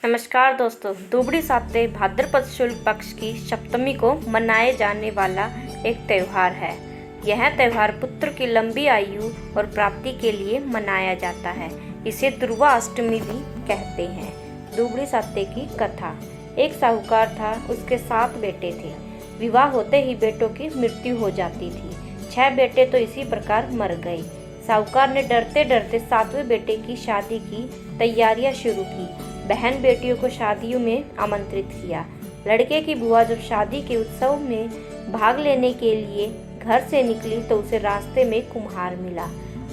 नमस्कार दोस्तों, दुबड़ी साते भाद्रपद शुक्ल पक्ष की सप्तमी को मनाए जाने वाला एक त्यौहार है। यह त्यौहार पुत्र की लंबी आयु और प्राप्ति के लिए मनाया जाता है। इसे दुर्वा अष्टमी भी कहते हैं। दुबड़ी साते की कथा। एक साहूकार था, उसके 7 बेटे थे। विवाह होते ही बेटों की मृत्यु हो जाती थी। 6 बेटे तो इसी प्रकार मर गए। साहूकार ने डरते डरते 7वें बेटे की शादी की तैयारियां शुरू की। बहन बेटियों को शादियों में आमंत्रित किया। लड़के की बुआ जब शादी के उत्सव में भाग लेने के लिए घर से निकली तो उसे रास्ते में कुम्हार मिला।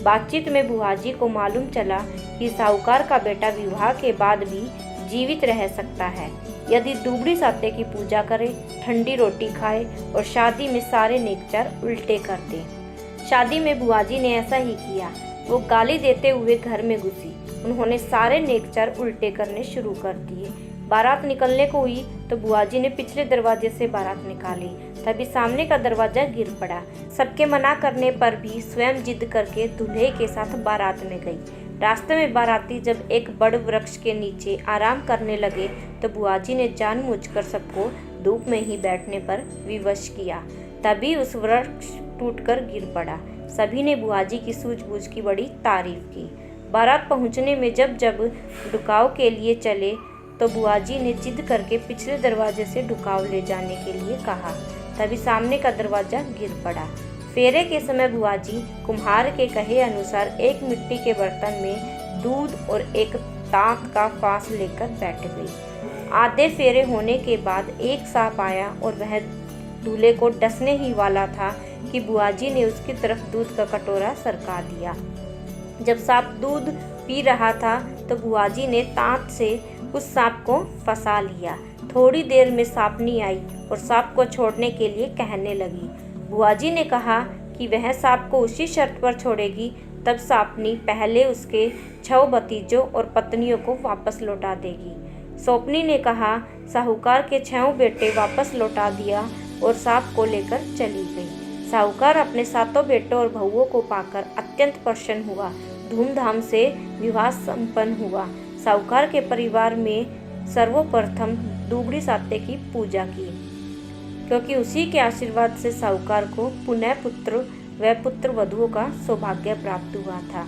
बातचीत में बुआजी को मालूम चला कि साहूकार का बेटा विवाह के बाद भी जीवित रह सकता है यदि दुबड़ी साते की पूजा करे, ठंडी रोटी खाए और शादी में सारे नेकचर उल्टे कर दे। शादी में बुआजी ने ऐसा ही किया। वो गाली देते हुए घर में घुसी। उन्होंने सारे नेकचर उल्टे करने शुरू कर दिए। बारात निकलने को हुई तो बुआजी ने पिछले दरवाजे से बारात निकाली। तभी सामने का दरवाजा गिर पड़ा। सबके मना करने पर भी स्वयं जिद करके दूल्हे के साथ बारात में गई। रास्ते में बाराती जब एक बड़ वृक्ष के नीचे आराम करने लगे तो बुआजी ने जानबूझकर सबको धूप में ही बैठने पर विवश किया। तभी उस वृक्ष टूटकर गिर पड़ा। सभी ने बुआजी की सूझबूझ की बड़ी तारीफ की। बारात पहुंचने में जब डुकाव के लिए चले तो बुआजी ने जिद करके पिछले दरवाजे से डुकाव ले जाने के लिए कहा। तभी सामने का दरवाजा गिर पड़ा। फेरे के समय बुआजी कुम्हार के कहे अनुसार एक मिट्टी के बर्तन में दूध और एक तांत का फांस लेकर बैठ गई। आधे फेरे होने के बाद एक सांप आया और वह दूल्हे को डसने ही वाला था कि बुआजी ने उसकी तरफ दूध का कटोरा सरका दिया। जब सांप दूध पी रहा था तो बुआजी ने तांत से उस सांप को फंसा लिया। थोड़ी देर में सांपनी आई और सांप को छोड़ने के लिए कहने लगी। बुआजी ने कहा कि वह सांप को उसी शर्त पर छोड़ेगी तब सांपनी पहले उसके 6 भतीजों और पत्नियों को वापस लौटा देगी। सौंपनी ने कहा। साहूकार के 6 बेटे वापस लौटा दिया और सांप को लेकर चली गई। साहूकार अपने 7 बेटों और बहुओं को पाकर अत्यंत प्रसन्न हुआ। धूमधाम से विवाह संपन्न हुआ। साहूकार के परिवार में सर्वप्रथम दुबड़ी साते की पूजा की, क्योंकि उसी के आशीर्वाद से साहूकार को पुनः पुत्र व पुत्र वधुओं का सौभाग्य प्राप्त हुआ था।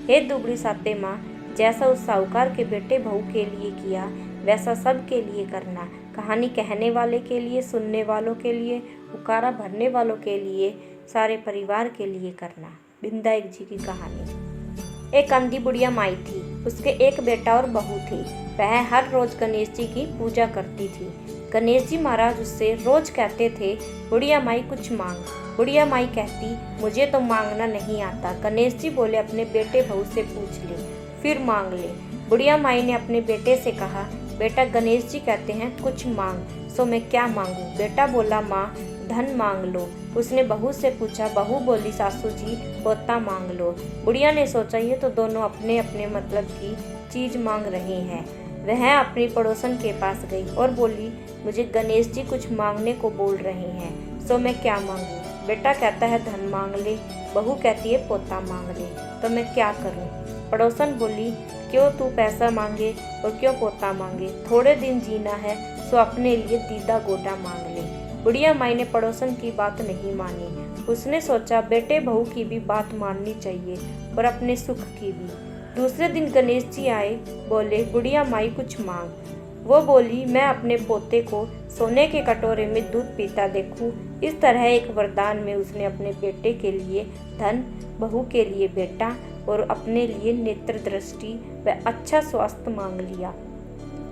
हे दुबड़ी साते माँ, जैसा उस साहूकार के बेटे बहू के लिए किया वैसा सब के लिए करना। कहानी कहने वाले के लिए, सुनने वालों के लिए, पुकारा भरने वालों के लिए, सारे परिवार के लिए करना। बिंदाई जी की कहानी। एक अंधी बुढ़िया माई थी। उसके एक बेटा और बहू थी। वह हर रोज गणेश जी की पूजा करती थी। गणेश जी महाराज उससे रोज कहते थे, बुढ़िया माई कुछ मांग। बुढ़िया माई कहती, मुझे तो मांगना नहीं आता। गणेश जी बोले, अपने बेटे बहू से पूछ ले, फिर मांग ले। बुढ़िया माई ने अपने बेटे से कहा, बेटा गणेश जी कहते हैं कुछ मांग, सो मैं क्या मांगूं? बेटा बोला, माँ धन मांग लो। उसने बहू से पूछा। बहू बोली, सासू जी पोता मांग लो। बुढ़िया ने सोचा, ये तो दोनों अपने अपने मतलब की चीज मांग रहे हैं। वह अपनी पड़ोसन के पास गई और बोली, मुझे गणेश जी कुछ मांगने को बोल रहे हैं, सो मैं क्या मांगूं? बेटा कहता है धन मांग ले। बहू कहती है पोता मांग ले, तो मैं क्या करूं? पड़ोसन बोली, क्यों तू पैसा मांगे और क्यों पोता मांगे? थोड़े दिन जीना है, सो अपने लिए दीदा गोटा मांग ले। बुढ़िया माई ने पड़ोसन की बात नहीं मानी। उसने सोचा, बेटे बहू की भी बात माननी चाहिए और अपने सुख की भी। दूसरे दिन गणेश जी आए। बोले, बुढ़िया माई कुछ मांग। वो बोली, मैं अपने पोते को सोने के कटोरे में दूध पीता देखूं। इस तरह एक वरदान में उसने अपने बेटे के लिए धन, बहू के लिए बेटा और अपने लिए नेत्र दृष्टि व अच्छा स्वास्थ्य मांग लिया।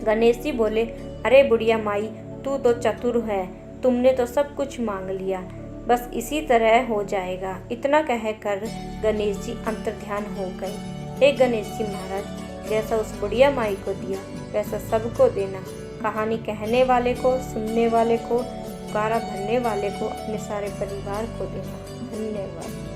गणेश जी बोले, अरे बुढ़िया माई, तू तो चतुर है, तुमने तो सब कुछ मांग लिया, बस इसी तरह हो जाएगा। इतना कहकर गणेश जी अंतर्ध्यान हो गए। हे गणेश जी महाराज, जैसा उस बुढ़िया माई को दिया वैसा सबको देना। कहानी कहने वाले को, सुनने वाले को, पुकारा भरने वाले को, अपने सारे परिवार को देना। धन्यवाद।